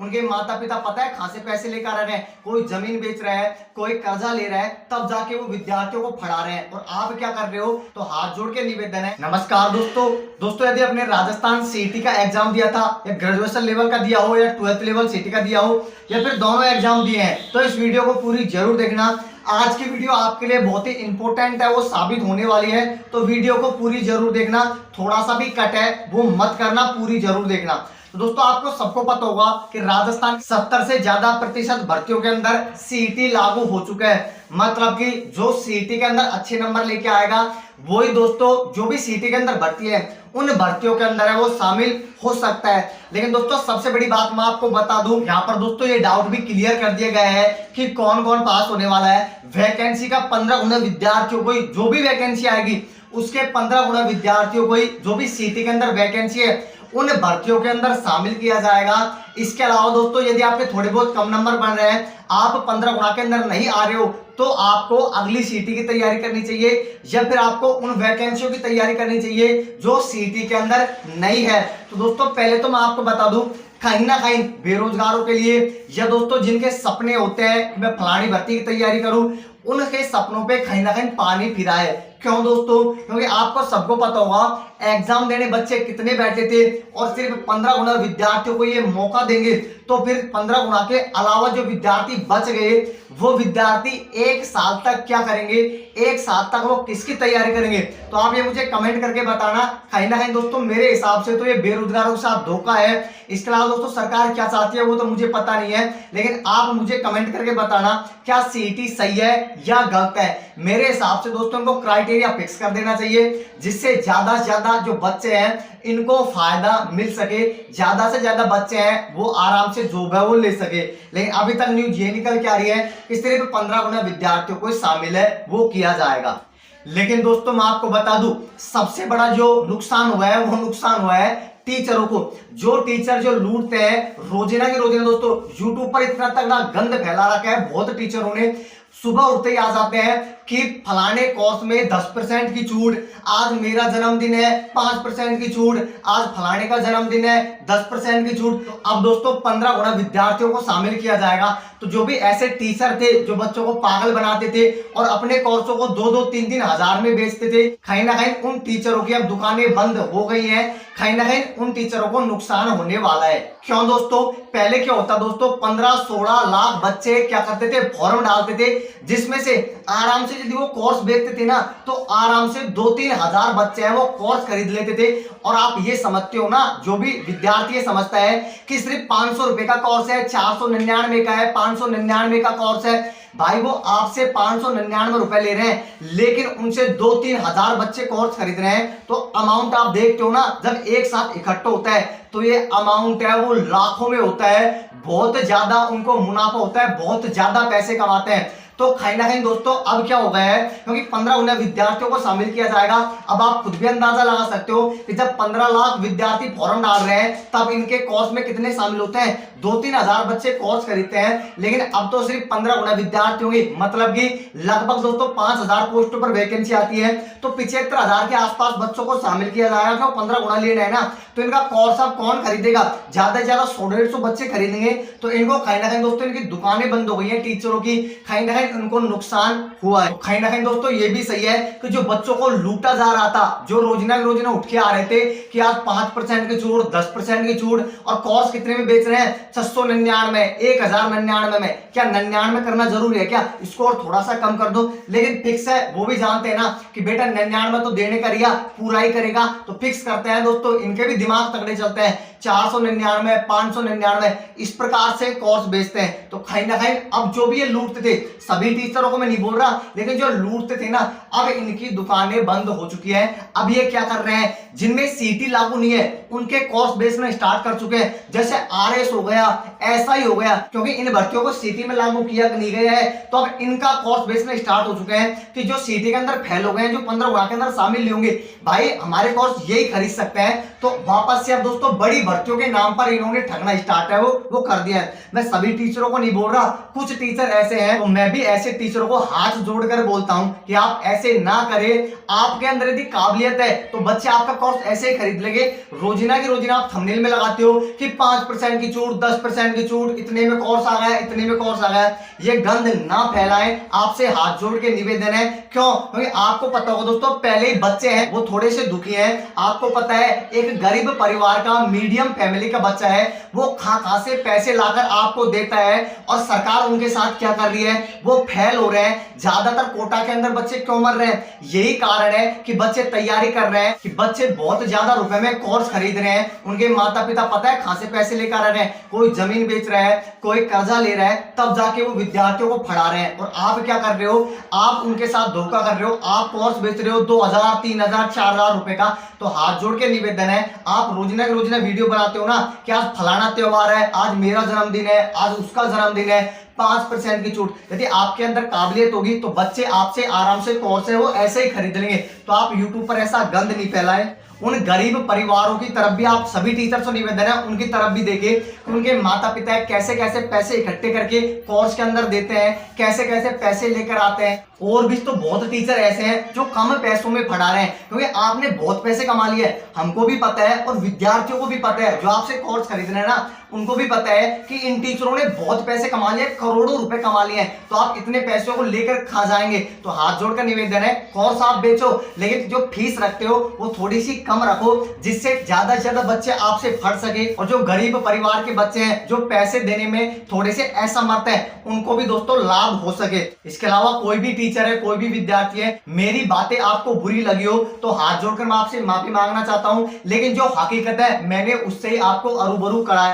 उनके माता पिता पता है कहां से पैसे लेकर आ रहे हैं, कोई जमीन बेच रहा है, कोई कर्जा ले रहा है, तब जाके वो विद्यार्थियों को पढ़ा रहे हैं। और आप क्या कर रहे हो? तो हाथ जोड़ के निवेदन है। नमस्कार दोस्तों यदि आपने राजस्थान सीईटी का एग्जाम दिया था, या ग्रेजुएशन लेवल का दिया हो, या 12th लेवल सीईटी का दिया हो, या फिर दोनों एग्जाम दिए हैं, तो इस वीडियो को पूरी जरूर देखना। आज की वीडियो आपके लिए बहुत ही इंपॉर्टेंट है, वो साबित होने वाली है, तो वीडियो को पूरी जरूर देखना। थोड़ा सा भी कट है वो मत करना, पूरी जरूर देखना। तो दोस्तों आपको सबको पता होगा कि राजस्थान 70 से ज्यादा प्रतिशत भर्तियों के अंदर सीईटी लागू हो चुका है। मतलब कि जो सीईटी के अंदर अच्छे नंबर लेके आएगा वही दोस्तों जो भी सीईटी के अंदर भर्ती है उन भर्तियों के अंदर है वो शामिल हो सकता है। लेकिन दोस्तों सबसे बड़ी बात मैं आपको बता दूं, यहाँ पर दोस्तों ये डाउट भी क्लियर कर दिया गया है कि कौन कौन पास होने वाला है। वैकेंसी का 15 गुना विद्यार्थियों को, जो भी वैकेंसी आएगी उसके 15 गुना विद्यार्थियों को, जो भी सीईटी के अंदर वैकेंसी है उन भर्तियों के अंदर शामिल किया जाएगा। इसके अलावा दोस्तों यदि आपके थोड़े बहुत कम नंबर बन रहे हैं, आप 15 गुना के अंदर नहीं आ रहे हो, तो आपको अगली सीईटी की तैयारी करनी चाहिए, या फिर आपको उन वैकेंसियों की तैयारी करनी चाहिए जो सीईटी के अंदर नहीं है। तो दोस्तों पहले तो मैं आपको बता दूं, कहीं ना कहीं बेरोजगारों के लिए, या दोस्तों जिनके सपने होते हैं कि मैं फलानी भर्ती की तैयारी करूं, उनके सपनों पे कहीं ना कहीं पानी फिरा है। क्यों दोस्तों? क्योंकि आपको सबको पता होगा एग्जाम देने बच्चे कितने बैठे थे, और सिर्फ 15 गुना विद्यार्थियों को ये मौका देंगे, तो फिर 15 गुना के अलावा जो विद्यार्थी बच गए वो विद्यार्थी एक साल तक क्या करेंगे, एक साल तक वो किसकी तैयारी करेंगे? तो आप ये मुझे कमेंट करके बताना। कहीं ना कहीं दोस्तों मेरे हिसाब से तो ये बेरोजगारों के साथ धोखा है। इसके अलावा दोस्तों सरकार क्या चाहती है वो तो मुझे पता नहीं है, लेकिन आप मुझे कमेंट करके बताना क्या सीईटी सही है या गलत है। मेरे हिसाब से दोस्तों को क्राइटेरिया फिक्स कर देना चाहिए, जिससे ज्यादा से ज्यादा जो बच्चे हैं इनको फायदा मिल सके, ज्यादा से ज्यादा बच्चे हैं वो आराम से जॉब है वो ले सके। लेकिन अभी तक न्यूज ये निकल के आ रही है कि सिर्फ 15 गुना विद्यार्थियों को शामिल है वो किया जाएगा। लेकिन दोस्तों मैं आपको बता दूं, सबसे बड़ा जो नुकसान हुआ है वो नुकसान हुआ है टीचरों को। जो टीचर जो लूटते हैं रोजाना के रोजाना, दोस्तों यूट्यूब पर इतना तगड़ा गंद फैला रखा है बहुत टीचरों ने। सुबह उठते ही आ जाते हैं कि फलाने कोर्स में 10% की छूट, आज मेरा जन्मदिन है 5% की छूट, आज फलाने का जन्मदिन है 10% की छूट। तो अब दोस्तों 15 गुना विद्यार्थियों को शामिल किया जाएगा। तो जो भी ऐसे टीचर थे जो बच्चों को पागल बनाते थे और अपने कोर्सों को 2-2, 3-3 हजार में बेचते थे, कहीं ना कहीं उन टीचरों की अब दुकानें बंद हो गई हैं। कहीं ना कहीं उन टीचरों को नुकसान होने वाला है। क्यों दोस्तों? पहले क्या होता दोस्तों, 15-16 लाख बच्चे क्या करते थे, फॉर्म डालते थे, जिसमें से आराम से यदि वो कोर्स बेचते थे ना तो आराम से 2-3 हजार बच्चे हैं वो कोर्स खरीद लेते थे। और आप ये समझते हो ना, जो भी विद्यार्थी समझता है कि सिर्फ 500 रुपए का कोर्स है, 499 का है, 599 का कोर्स है, भाई वो आपसे 599 रुपए ले रहे हैं, लेकिन उनसे 2-3 हजार बच्चे कोर्स खरीद रहे हैं। तो अमाउंट आप देखते हो ना, जब एक साथ इकट्ठा होता है तो ये अमाउंट है वो लाखों में होता है। बहुत ज्यादा उनको मुनाफा होता है, बहुत ज्यादा पैसे कमाते हैं। तो कहीं ना कहीं दोस्तों अब क्या हो गया है, क्योंकि 15 गुना विद्यार्थियों को शामिल किया जाएगा। अब आप खुद भी अंदाजा लगा सकते हो कि जब 15 लाख विद्यार्थी फॉर्म डाल रहे हैं तब इनके कोर्स में कितने शामिल होते हैं, 2-3 हजार बच्चे कोर्स खरीदते हैं। लेकिन अब तो सिर्फ 15 गुना विद्यार्थी होंगे, मतलब कि लगभग दोस्तों 5000 पोस्टों पर वैकेंसी आती है, तो 75 हजार के आसपास बच्चों को शामिल किया जाएगा। क्यों? 15 गुना लेना है ना, तो इनका कोर्स अब कौन खरीदेगा? ज्यादा से ज्यादा 100-150 बच्चे खरीदेंगे। तो इनको कहीं ना कहीं दोस्तों इनकी दुकानें बंद हो गई हैं टीचरों की, कहीं ना कहीं उनको नुकसान हुआ है। तो कहीं ना कहीं दोस्तों ये भी सही है कि जो बच्चों को लूटा जा रहा था, जो रोजाना रोजाना उठ के आ रहे थे कि आज 5% की छूट, 10% की छूट, और कोर्स कितने में बेच रहे हैं, 699, 1099 में। क्या 99 करना जरूरी है क्या? इसको और थोड़ा सा कम कर दो। लेकिन फिक्स है, वो भी जानते हैं ना कि बेटा 99 तो देने का रिया पूरा ही करेगा, तो फिक्स करते हैं दोस्तों। इनके भी दिमाग तगड़े चलते हैं, 499, 599 इस प्रकार से कोर्स बेचते हैं। तो कहीं ना कहीं अब जो भी ये लूटते थे, सभी टीचरों को मैं नहीं बोल रहा, लेकिन जो लूटते थे ना, अब इनकी दुकानें बंद हो चुकी हैं। अब ये क्या कर रहे हैं, जिनमें सीईटी लागू नहीं है उनके कोर्स बेचना स्टार्ट कर चुके हैं। जैसे आरएस हो गया, एसआई हो गया, क्योंकि इन भर्तियों को सीईटी में लागू किया नहीं गया है, तो अब इनका कोर्स बेचना स्टार्ट हो चुके हैं कि जो सिटी के अंदर फेल हो गए हैं, जो 15 वहां के अंदर शामिल नहीं होंगे, भाई हमारे कोर्स यही खरीद सकते हैं। तो वापस से अब दोस्तों बड़ी भर्तियों के नाम पर इन्होंने ठगना स्टार्ट है वो कर दिया है। मैं सभी टीचरों को नहीं बोल रहा, कुछ टीचर ऐसे हैं, तो मैं भी ऐसे टीचरों को हाथ जोड़कर बोलता हूं कि आप ऐसे ना करें। आपके अंदर यदि काबिलियत है तो बच्चे आपका कोर्स ऐसे ही खरीद लेंगे। रोजिना की रोजिना आप थंबनेल में लगाते हो कि 5% की छूट, 10% की छूट, इतने में कोर्स आ गया, इतने में कोर्स आ गया। ये गंद ना फैलाएं, आपसे हाथ जोड़ के निवेदन है। क्यों? क्योंकि आपको पता होगा दोस्तों, पहले ही बच्चे हैं वो थोड़े से दुखी हैं। आपको पता है एक गरीब परिवार का, मीडियम फैमिली का बच्चा है, वो खा से पैसे लाकर आपको देता है, और सरकार उनके साथ क्या कर रही है, वो फेल हो रहे हैं। ज्यादातर कोटा के अंदर बच्चे क्यों मर रहे हैं? यही कारण है कि बच्चे तैयारी कर रहे हैं, कि बच्चे बहुत ज्यादा रुपए में कोर्स खरीद रहे हैं। उनके माता पिता पता है खासे पैसे लेकर आ रहे हैं, कोई जमीन बेच रहा है, कोई कर्जा ले रहा है, तब जाके वो विद्यार्थियों को पढ़ा रहे हैं। और आप क्या कर रहे हो? आप उनके साथ धोखा कर रहे हो। आप कोर्स बेच रहे हो 2000, 3000, 4000 रुपए का। तो हाथ जोड़ के निवेदन है, आप रोजिना की रोजिना वीडियो बनाते हो ना कि आज फलाना त्योहार है, आज मेरा जन्मदिन है, आज उसका जन्मदिन है, 5% की छूट। यदि आपके अंदर काबिलियत होगी तो बच्चे आपसे आराम से कोर्स है वो ऐसे ही खरीद लेंगे। तो आप यूट्यूब पर ऐसा गंद नहीं फैलाएं। उन गरीब परिवारों की तरफ भी आप सभी टीचर से निवेदन है, उनकी तरफ भी देखिए कि उनके माता पिता कैसे कैसे पैसे इकट्ठे करके कोर्स के अंदर देते हैं, कैसे कैसे पैसे लेकर आते हैं। और भी तो बहुत टीचर ऐसे हैं जो कम पैसों में पढ़ा रहे हैं, क्योंकि आपने बहुत पैसे कमा लिए। हमको भी पता है और विद्यार्थियों को भी पता है, जो आपसे कोर्स खरीद रहे हैं ना, उनको भी पता है कि इन टीचरों ने बहुत पैसे कमा लिए, करोड़ों रुपए कमा लिए हैं। तो आप इतने पैसों को लेकर खा जाएंगे। तो हाथ जोड़कर निवेदन है, कोर्स आप बेचो, लेकिन जो फीस रखते हो वो थोड़ी सी कम रखो, जिससे ज्यादा से ज्यादा बच्चे आपसे पढ़ सके। और जो गरीब परिवार के बच्चे हैं, जो पैसे देने में थोड़े से असमर्थ हैं, उनको भी दोस्तों लाभ हो सके। इसके अलावा कोई भी टीचर है, कोई भी विद्यार्थी है, मेरी बातें आपको बुरी लगी हो तो हाथ जोड़कर मैं आपसे माफी मांगना चाहता हूं, लेकिन जो हकीकत है मैंने उससे ही आपको अरूबरू कराया।